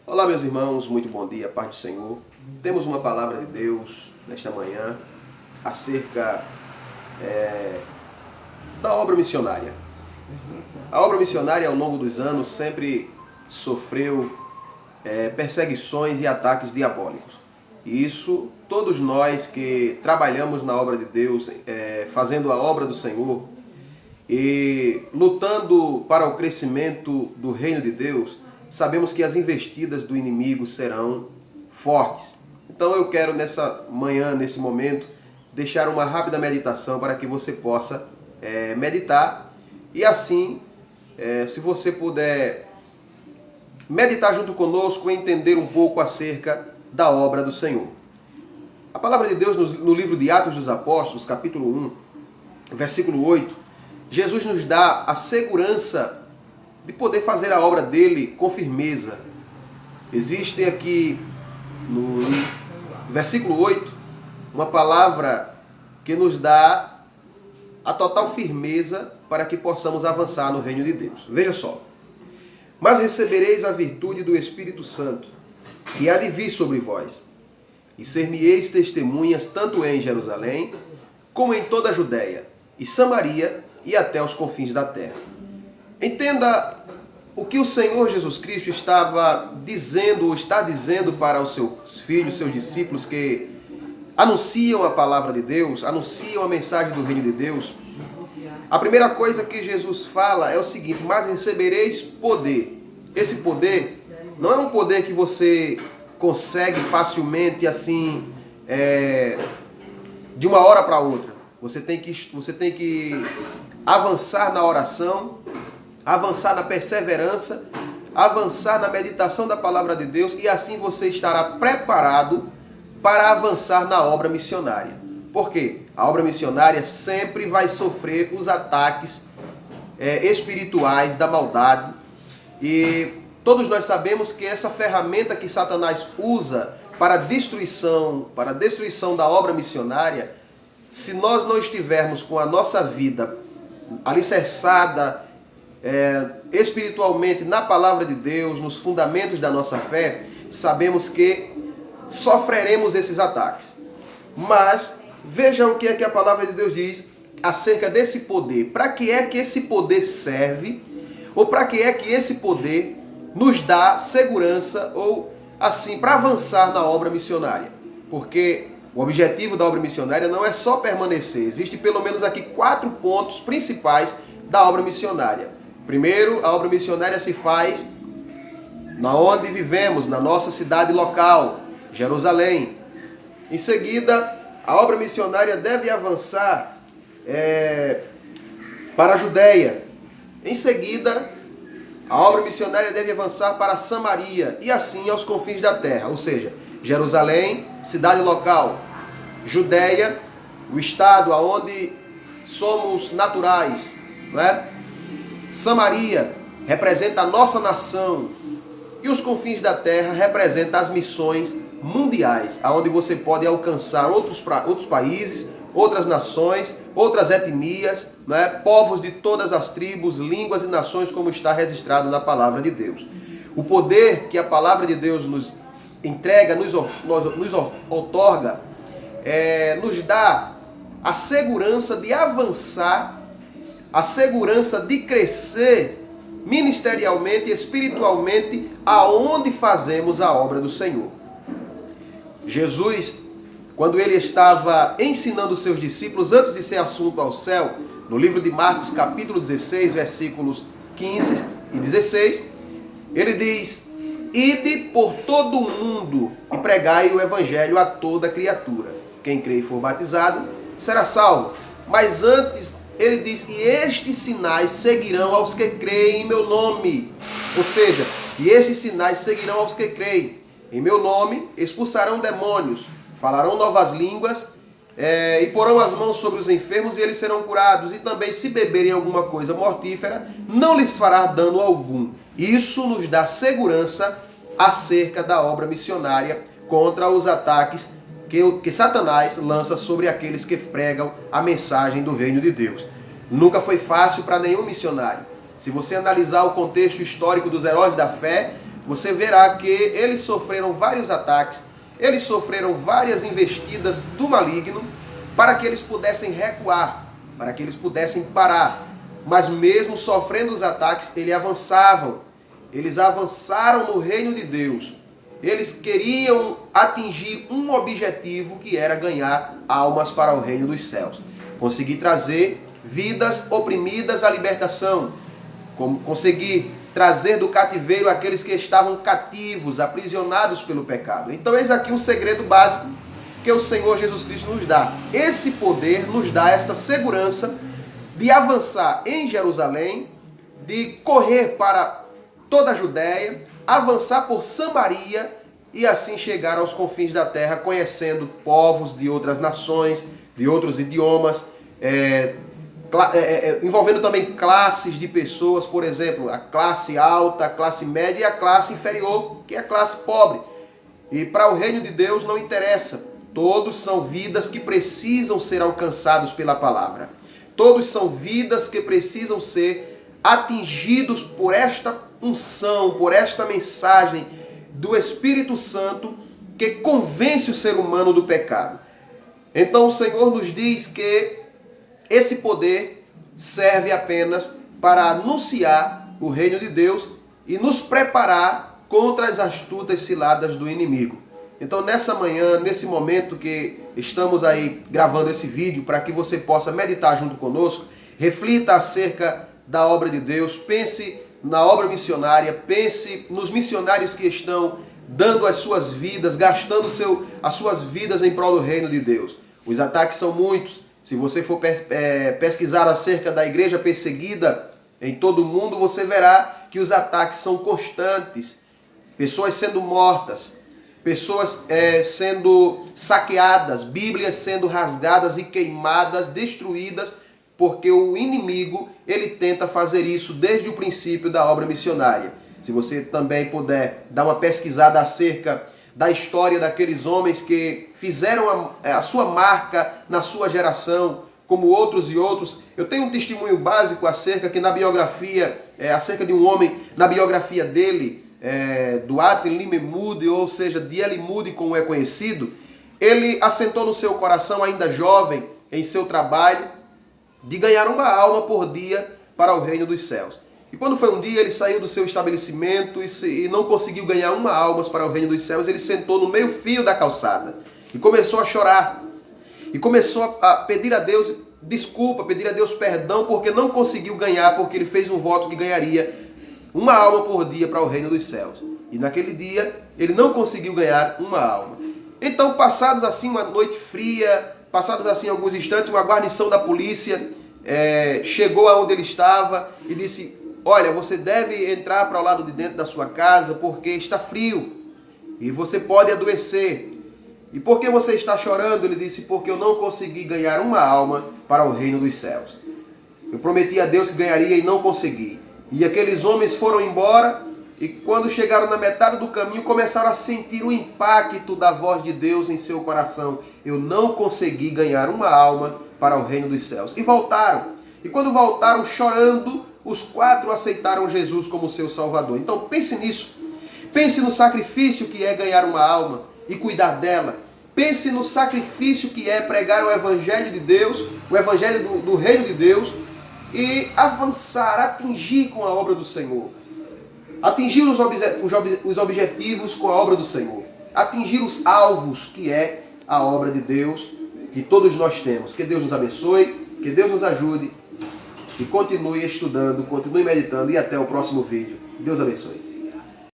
Olá, meus irmãos, muito bom dia, paz do Senhor. Temos uma palavra de Deus nesta manhã acerca da obra missionária. A obra missionária, ao longo dos anos, sempre sofreu perseguições e ataques diabólicos. E isso, todos nós que trabalhamos na obra de Deus, fazendo a obra do Senhor e lutando para o crescimento do reino de Deus, sabemos que as investidas do inimigo serão fortes. Então eu quero nessa manhã, nesse momento, deixar uma rápida meditação para que você possa meditar e assim, se você puder meditar junto conosco e entender um pouco acerca da obra do Senhor. A palavra de Deus no livro de Atos dos Apóstolos, capítulo 1, versículo 8, Jesus nos dá a segurança de poder fazer a obra dele com firmeza. Existe aqui no versículo 8 uma palavra que nos dá a total firmeza para que possamos avançar no reino de Deus. Veja só. Mas recebereis a virtude do Espírito Santo, que há de vir sobre vós, e ser-me-eis testemunhas tanto em Jerusalém, como em toda a Judéia, e Samaria, e até os confins da terra. Entenda o que o Senhor Jesus Cristo estava dizendo, ou está dizendo para os seus filhos, seus discípulos que anunciam a palavra de Deus, anunciam a mensagem do reino de Deus. A primeira coisa que Jesus fala é o seguinte: mas recebereis poder. Esse poder não é um poder que você consegue facilmente assim, de uma hora para outra. Você tem que avançar na oração, avançar na perseverança, avançar na meditação da palavra de Deus, e assim você estará preparado para avançar na obra missionária. Por quê? A obra missionária sempre vai sofrer os ataques espirituais da maldade, e todos nós sabemos que essa ferramenta que Satanás usa para a destruição da obra missionária, se nós não estivermos com a nossa vida alicerçada espiritualmente na palavra de Deus, nos fundamentos da nossa fé, sabemos que sofreremos esses ataques. Mas veja o que é que a palavra de Deus diz acerca desse poder. Para que é que esse poder serve? Ou para que é que esse poder nos dá segurança, ou assim, para avançar na obra missionária? Porque o objetivo da obra missionária não é só permanecer. Existem pelo menos aqui 4 pontos principais da obra missionária. Primeiro, a obra missionária se faz na onde vivemos, na nossa cidade local, Jerusalém. Em seguida, a obra missionária deve avançar para a Judéia. Em seguida, a obra missionária deve avançar para Samaria e assim aos confins da terra. Ou seja, Jerusalém, cidade local; Judéia, o estado onde somos naturais, não é? Samaria representa a nossa nação, e os confins da terra representam as missões mundiais, aonde você pode alcançar outros países, outras nações, outras etnias, não é? Povos de todas as tribos, línguas e nações, como está registrado na palavra de Deus. O poder que a palavra de Deus nos entrega, nos outorga, nos dá a segurança de avançar, a segurança de crescer ministerialmente e espiritualmente aonde fazemos a obra do Senhor. Jesus, quando ele estava ensinando os seus discípulos antes de ser assunto ao céu, no livro de Marcos, capítulo 16, versículos 15 e 16, ele diz: ide por todo o mundo e pregai o evangelho a toda criatura. Quem crê e for batizado será salvo. Mas antes ele diz: e estes sinais seguirão aos que creem em meu nome. Ou seja, e estes sinais seguirão aos que creem em meu nome, expulsarão demônios, falarão novas línguas, e porão as mãos sobre os enfermos e eles serão curados. E também, se beberem alguma coisa mortífera, não lhes fará dano algum. Isso nos dá segurança acerca da obra missionária contra os ataques que Satanás lança sobre aqueles que pregam a mensagem do reino de Deus. Nunca foi fácil para nenhum missionário. Se você analisar o contexto histórico dos heróis da fé, você verá que eles sofreram vários ataques, eles sofreram várias investidas do maligno para que eles pudessem recuar, para que eles pudessem parar. Mas mesmo sofrendo os ataques, eles avançaram no reino de Deus. Eles queriam atingir um objetivo, que era ganhar almas para o reino dos céus. Conseguir trazer vidas oprimidas à libertação. Conseguir trazer do cativeiro aqueles que estavam cativos, aprisionados pelo pecado. Então eis aqui um segredo básico que o Senhor Jesus Cristo nos dá. Esse poder nos dá esta segurança de avançar em Jerusalém, de correr para toda a Judéia, avançar por Samaria e assim chegar aos confins da terra, conhecendo povos de outras nações, de outros idiomas, envolvendo também classes de pessoas, por exemplo, a classe alta, a classe média e a classe inferior, que é a classe pobre. E para o reino de Deus não interessa, todos são vidas que precisam ser alcançados pela palavra. Todos são vidas que precisam ser atingidos por esta unção, por esta mensagem do Espírito Santo que convence o ser humano do pecado. Então o Senhor nos diz que esse poder serve apenas para anunciar o reino de Deus e nos preparar contra as astutas ciladas do inimigo. Então nessa manhã, nesse momento que estamos aí gravando esse vídeo, para que você possa meditar junto conosco, reflita acerca da obra de Deus, pense na obra missionária, pense nos missionários que estão dando as suas vidas, gastando as suas vidas em prol do reino de Deus. Os ataques são muitos. Se você for pesquisar acerca da igreja perseguida em todo o mundo, você verá que os ataques são constantes. Pessoas sendo mortas, pessoas sendo saqueadas, Bíblias sendo rasgadas e queimadas, destruídas, porque o inimigo ele tenta fazer isso desde o princípio da obra missionária. Se você também puder dar uma pesquisada acerca da história daqueles homens que fizeram a sua marca na sua geração, como outros e outros. Eu tenho um testemunho básico acerca de um homem, na biografia dele, do Attila Limé Moody, ou seja, D.L. Moody, como é conhecido. Ele assentou no seu coração, ainda jovem, em seu trabalho, de ganhar uma alma por dia para o reino dos céus. E quando foi um dia, ele saiu do seu estabelecimento e não conseguiu ganhar uma alma para o reino dos céus. Ele sentou no meio-fio da calçada e começou a chorar. E começou a pedir a Deus desculpa, pedir a Deus perdão, porque não conseguiu ganhar, porque ele fez um voto que ganharia uma alma por dia para o reino dos céus. E naquele dia, ele não conseguiu ganhar uma alma. Então, passados assim uma noite fria, passados assim alguns instantes, uma guarnição da polícia chegou aonde ele estava e disse: olha, você deve entrar para o lado de dentro da sua casa porque está frio e você pode adoecer. E por que você está chorando? Ele disse: porque eu não consegui ganhar uma alma para o reino dos céus. Eu prometi a Deus que ganharia e não consegui. E aqueles homens foram embora e quando chegaram na metade do caminho começaram a sentir o impacto da voz de Deus em seu coração. Eu não consegui ganhar uma alma para o reino dos céus. E voltaram. E quando voltaram chorando, os 4 aceitaram Jesus como seu Salvador. Então pense nisso. Pense no sacrifício que é ganhar uma alma e cuidar dela. Pense no sacrifício que é pregar o Evangelho de Deus, o Evangelho do Reino de Deus, e avançar, atingir com a obra do Senhor. Atingir os objetivos com a obra do Senhor. Atingir os alvos que é a obra de Deus que todos nós temos. Que Deus nos abençoe, que Deus nos ajude. E continue estudando, continue meditando e até o próximo vídeo. Deus abençoe.